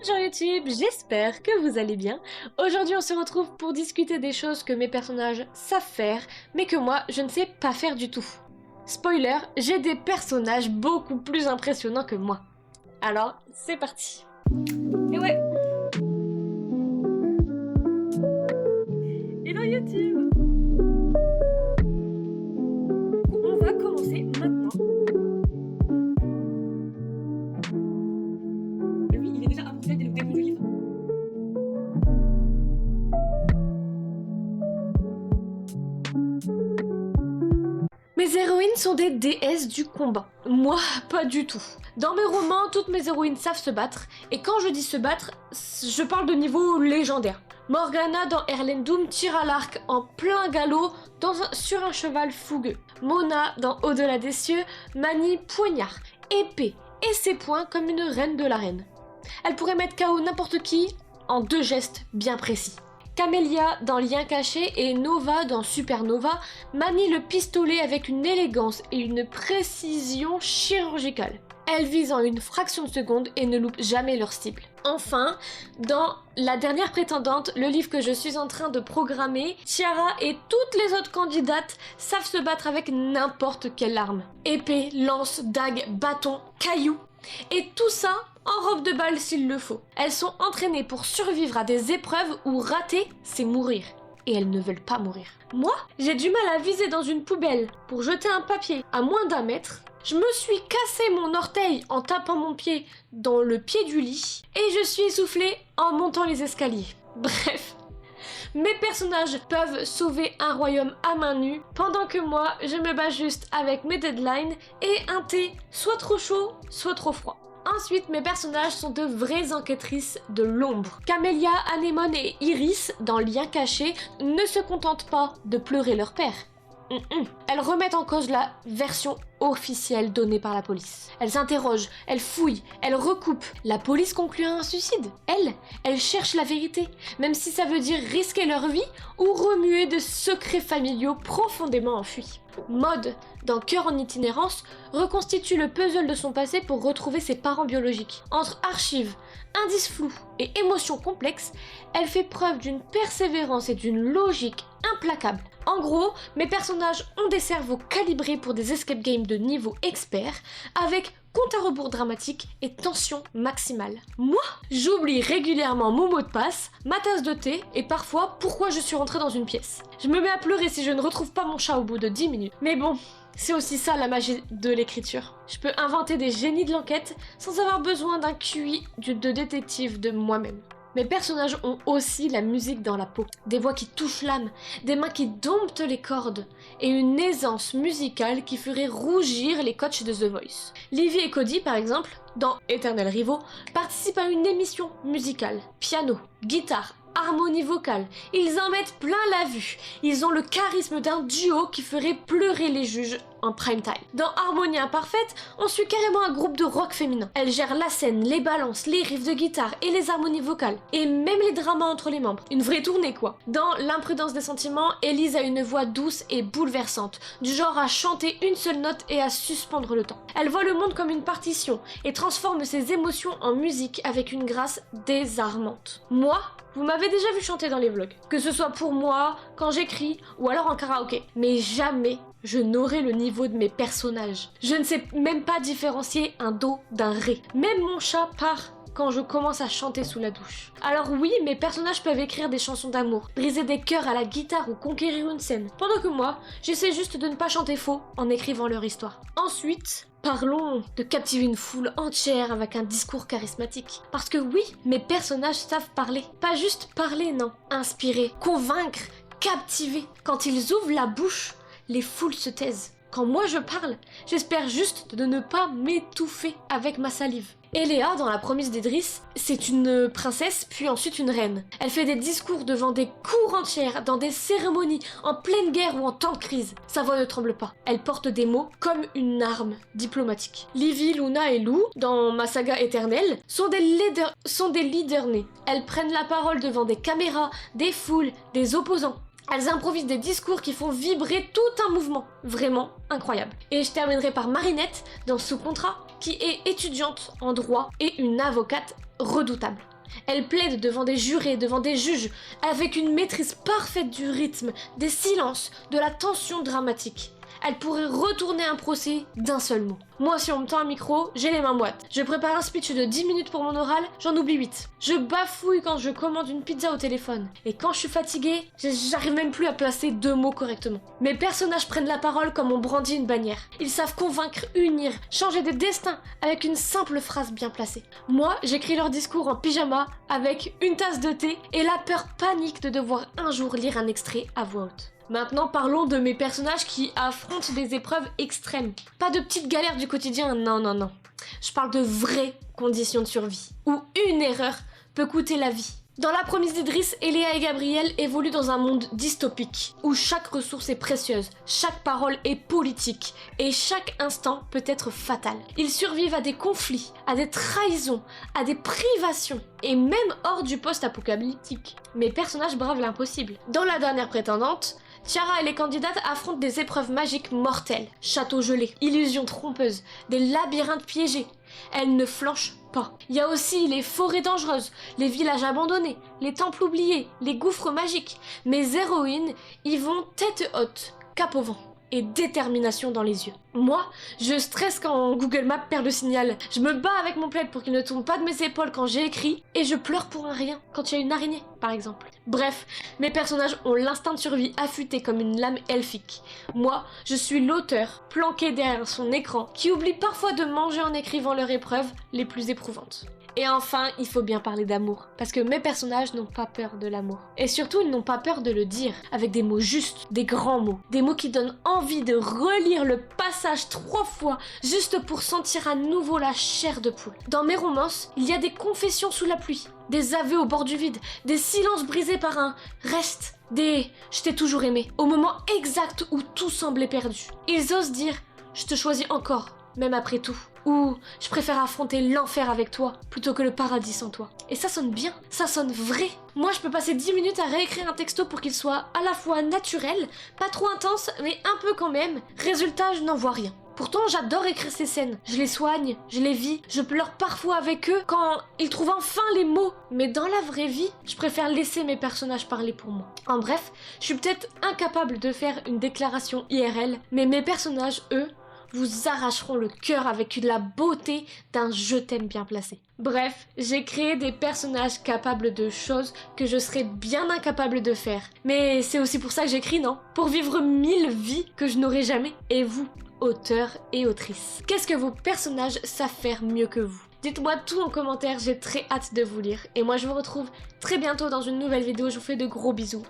Bonjour YouTube, j'espère que vous allez bien. Aujourd'hui on se retrouve pour discuter des choses que mes personnages savent faire, mais que moi je ne sais pas faire du tout. Spoiler, j'ai des personnages beaucoup plus impressionnants que moi. Alors, c'est parti. Et ouais. Hello YouTube. On va commencer maintenant. Lui, il est déjà improvisé dès le début du livre. Mes héroïnes sont des déesses du combat. Moi, pas du tout. Dans mes romans, toutes mes héroïnes savent se battre, et quand je dis se battre, je parle de niveau légendaire. Morgana dans Erlendum tire à l'arc en plein galop sur un cheval fougueux. Mona dans Au-delà des cieux manie poignard, épée et ses poings comme une reine de l'arène. Elle pourrait mettre KO n'importe qui en 2 gestes bien précis. Camélia dans Lien caché et Nova dans Supernova manie le pistolet avec une élégance et une précision chirurgicale. Elles visent en une fraction de seconde et ne loupent jamais leur cible. Enfin, dans La dernière prétendante, le livre que je suis en train de programmer, Tiara et toutes les autres candidates savent se battre avec n'importe quelle arme. Épée, lance, dague, bâton, caillou. Et tout ça en robe de bal s'il le faut. Elles sont entraînées pour survivre à des épreuves où rater, c'est mourir. Et elles ne veulent pas mourir. Moi, j'ai du mal à viser dans une poubelle pour jeter un papier à moins d'1 mètre. Je me suis cassé mon orteil en tapant mon pied dans le pied du lit et je suis essoufflée en montant les escaliers. Bref, mes personnages peuvent sauver un royaume à main nue pendant que moi, je me bats juste avec mes deadlines et un thé soit trop chaud, soit trop froid. Ensuite, mes personnages sont de vraies enquêtrices de l'ombre. Camélia, Anémone et Iris, dans Lien caché, ne se contentent pas de pleurer leur père. Elles remettent en cause la version officielle donnée par la police. Elles s'interrogent, elles fouillent, elles recoupent. La police conclut à un suicide. Elles cherchent la vérité, même si ça veut dire risquer leur vie ou remuer de secrets familiaux profondément enfuis. Maud, dans Cœur en itinérance, reconstitue le puzzle de son passé pour retrouver ses parents biologiques. Entre archives, indices flous et émotions complexes, elle fait preuve d'une persévérance et d'une logique implacable. En gros, mes personnages ont des cerveaux calibrés pour des escape games de niveau expert, avec compte à rebours dramatique et tension maximale. Moi, j'oublie régulièrement mon mot de passe, ma tasse de thé et parfois pourquoi je suis rentrée dans une pièce. Je me mets à pleurer si je ne retrouve pas mon chat au bout de 10 minutes. Mais bon, c'est aussi ça la magie de l'écriture. Je peux inventer des génies de l'enquête sans avoir besoin d'un QI de détective de moi-même. Mes personnages ont aussi la musique dans la peau, des voix qui touchent l'âme, des mains qui domptent les cordes, et une aisance musicale qui ferait rougir les coachs de The Voice. Livy et Cody, par exemple, dans Éternels rivaux, participent à une émission musicale. Piano, guitare, harmonie vocale, ils en mettent plein la vue. Ils ont le charisme d'un duo qui ferait pleurer les juges en prime time. Dans Harmonie imparfaite, on suit carrément un groupe de rock féminin. Elles gèrent la scène, les balances, les riffs de guitare et les harmonies vocales. Et même les dramas entre les membres. Une vraie tournée quoi. Dans L'imprudence des sentiments, Élise a une voix douce et bouleversante, du genre à chanter une seule note et à suspendre le temps. Elle voit le monde comme une partition et transforme ses émotions en musique avec une grâce désarmante. Moi, vous m'avez déjà vu chanter dans les vlogs, que ce soit pour moi, quand j'écris, ou alors en karaoké. Mais jamais je n'aurai le niveau de mes personnages. Je ne sais même pas différencier un do d'un ré. Même mon chat part quand je commence à chanter sous la douche. Alors oui, mes personnages peuvent écrire des chansons d'amour, briser des cœurs à la guitare ou conquérir une scène. Pendant que moi, j'essaie juste de ne pas chanter faux en écrivant leur histoire. Ensuite, parlons de captiver une foule entière avec un discours charismatique. Parce que oui, mes personnages savent parler. Pas juste parler, non. Inspirer, convaincre, captiver. Quand ils ouvrent la bouche, les foules se taisent. Quand moi je parle, j'espère juste de ne pas m'étouffer avec ma salive. Eléa, dans La promesse d'Idris, c'est une princesse puis ensuite une reine. Elle fait des discours devant des cours entières, dans des cérémonies, en pleine guerre ou en temps de crise. Sa voix ne tremble pas. Elle porte des mots comme une arme diplomatique. Livy, Luna et Lou, dans ma saga éternelle, sont des leaders nés. Elles prennent la parole devant des caméras, des foules, des opposants. Elles improvisent des discours qui font vibrer tout un mouvement. Vraiment incroyable. Et je terminerai par Marinette, dans Sous contrat, qui est étudiante en droit et une avocate redoutable. Elle plaide devant des jurés, devant des juges, avec une maîtrise parfaite du rythme, des silences, de la tension dramatique. Elle pourrait retourner un procès d'un seul mot. Moi, si on me tend un micro, j'ai les mains moites. Je prépare un speech de 10 minutes pour mon oral, j'en oublie 8. Je bafouille quand je commande une pizza au téléphone. Et quand je suis fatiguée, j'arrive même plus à placer 2 mots correctement. Mes personnages prennent la parole comme on brandit une bannière. Ils savent convaincre, unir, changer des destins avec une simple phrase bien placée. Moi, j'écris leur discours en pyjama avec une tasse de thé et la peur panique de devoir un jour lire un extrait à voix haute. Maintenant, parlons de mes personnages qui affrontent des épreuves extrêmes. Pas de petites galères du quotidien, non. Je parle de vraies conditions de survie, où une erreur peut coûter la vie. Dans La Promise d'Idriss, Eléa et Gabriel évoluent dans un monde dystopique, où chaque ressource est précieuse, chaque parole est politique, et chaque instant peut être fatal. Ils survivent à des conflits, à des trahisons, à des privations, et même hors du post-apocalyptique. Mes personnages bravent l'impossible. Dans La Dernière Prétendante, Tiara et les candidates affrontent des épreuves magiques mortelles, châteaux gelés, illusions trompeuses, des labyrinthes piégés. Elles ne flanchent pas. Il y a aussi les forêts dangereuses, les villages abandonnés, les temples oubliés, les gouffres magiques. Mes héroïnes y vont tête haute, cap au vent et détermination dans les yeux. Moi, je stresse quand Google Maps perd le signal. Je me bats avec mon plaid pour qu'il ne tombe pas de mes épaules quand j'ai écrit, et je pleure pour un rien, quand il y a une araignée, par exemple. Bref, mes personnages ont l'instinct de survie affûté comme une lame elfique. Moi, je suis l'auteur, planqué derrière son écran, qui oublie parfois de manger en écrivant leurs épreuves les plus éprouvantes. Et enfin, il faut bien parler d'amour, parce que mes personnages n'ont pas peur de l'amour. Et surtout, ils n'ont pas peur de le dire, avec des mots justes, des grands mots, des mots qui donnent envie de relire le passage 3 fois, juste pour sentir à nouveau la chair de poule. Dans mes romances, il y a des confessions sous la pluie, des aveux au bord du vide, des silences brisés par un « reste », des « je t'ai toujours aimé », au moment exact où tout semblait perdu. Ils osent dire « je te choisis encore », même après tout. Ou je préfère affronter l'enfer avec toi plutôt que le paradis sans toi. Et ça sonne bien, ça sonne vrai. Moi je peux passer 10 minutes à réécrire un texto pour qu'il soit à la fois naturel, pas trop intense, mais un peu quand même. Résultat, je n'en vois rien. Pourtant j'adore écrire ces scènes, je les soigne, je les vis, je pleure parfois avec eux quand ils trouvent enfin les mots. Mais dans la vraie vie, je préfère laisser mes personnages parler pour moi. En bref, je suis peut-être incapable de faire une déclaration IRL, mais mes personnages, eux, vous arracheront le cœur avec la beauté d'un je t'aime bien placé. Bref, j'ai créé des personnages capables de choses que je serais bien incapable de faire. Mais c'est aussi pour ça que j'écris, non? Pour vivre 1000 vies que je n'aurai jamais. Et vous, auteurs et autrices, qu'est-ce que vos personnages savent faire mieux que vous? Dites-moi tout en commentaire, j'ai très hâte de vous lire. Et moi je vous retrouve très bientôt dans une nouvelle vidéo, je vous fais de gros bisous.